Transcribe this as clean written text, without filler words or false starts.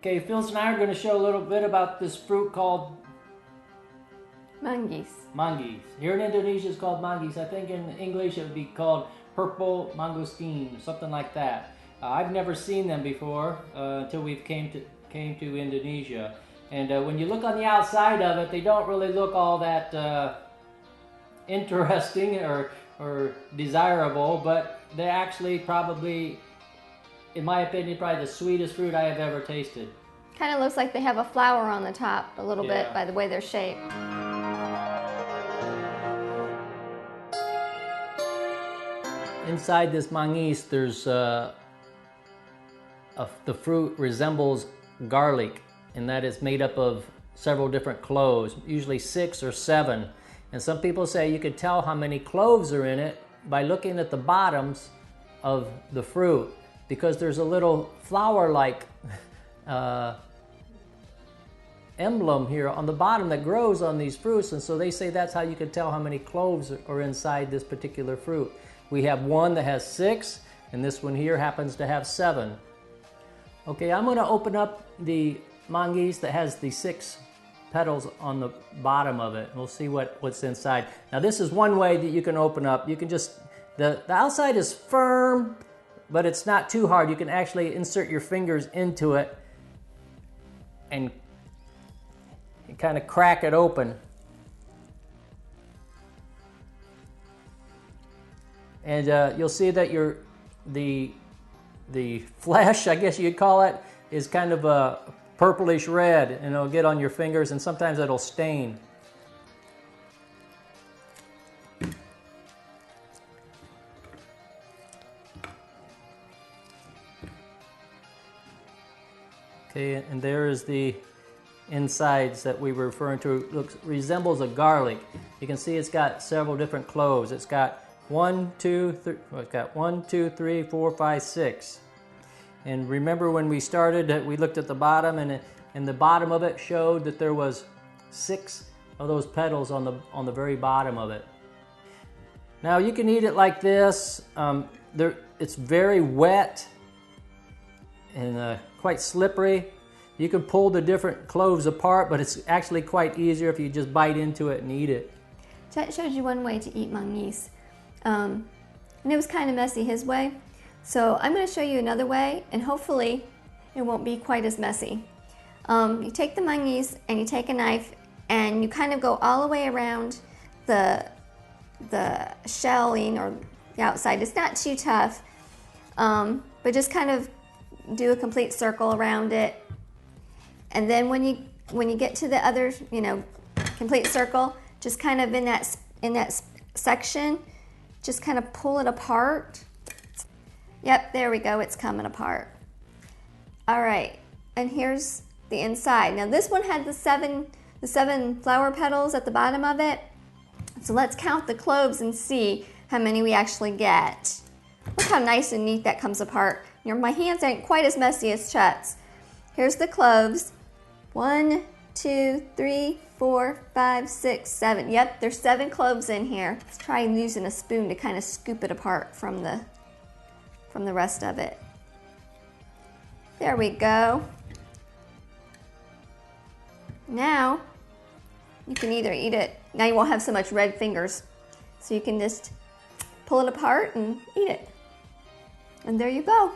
Okay, Phyllis and I are going to show a little bit about this fruit called Manggis. Manggis. Here in Indonesia it's called Manggis. I think in English it would be called purple mangosteen, something like that. I've never seen them before until we came to Indonesia. And when you look on the outside of it, they don't really look all that interesting or desirable, but they're actually probably, in my opinion, probably the sweetest fruit I have ever tasted. Kind of looks like they have a flower on the top a little bit by the way they're shaped. Inside this manggis, there's the fruit resembles garlic, and that is made up of several different cloves, usually 6 or 7. And some people say you could tell how many cloves are in it by looking at the bottoms of the fruit, because there's a little flower-like emblem here on the bottom that grows on these fruits, and so they say that's how you can tell how many cloves are inside this particular fruit. We have one that has 6, and this one here happens to have 7. Okay, I'm going to open up the manggis that has the 6 petals on the bottom of it. We'll see what's inside. Now this is one way that you can open up. You can just, the outside is firm, but it's not too hard. You can actually insert your fingers into it and kind of crack it open. And you'll see that the flesh, I guess you'd call it, is kind of a purplish red, and it'll get on your fingers, and sometimes it'll stain. Okay, and there is the insides that we were referring to. Resembles a garlic. You can see it's got several different cloves. It's got 1, 2, 3. Well, it's got 1, 2, 3, 4, 5, 6. And remember when we started, we looked at the bottom, and the bottom of it showed that there was 6 of those petals on the very bottom of it. Now you can eat it like this. It's very wet and quite slippery. You can pull the different cloves apart, but it's actually quite easier if you just bite into it and eat it. That shows you one way to eat manggis. And it was kind of messy his way. So I'm going to show you another way, and hopefully it won't be quite as messy. You take the manggis and you take a knife and you kind of go all the way around the shelling or the outside. It's not too tough, but just kind of do a complete circle around it. And then when you get to the other, complete circle, just kind of in that section, just kind of pull it apart. Yep, there we go, it's coming apart. All right, and here's the inside. Now this one had the seven flower petals at the bottom of it. So let's count the cloves and see how many we actually get. Look how nice and neat that comes apart. My hands ain't quite as messy as Chet's. Here's the cloves. 1, 2, 3, 4, 5, 6, 7. Yep, there's 7 cloves in here. Let's try using a spoon to kind of scoop it apart from the rest of it. There we go. Now, you can either eat it. Now you won't have so much red fingers. So you can just pull it apart and eat it. And there you go.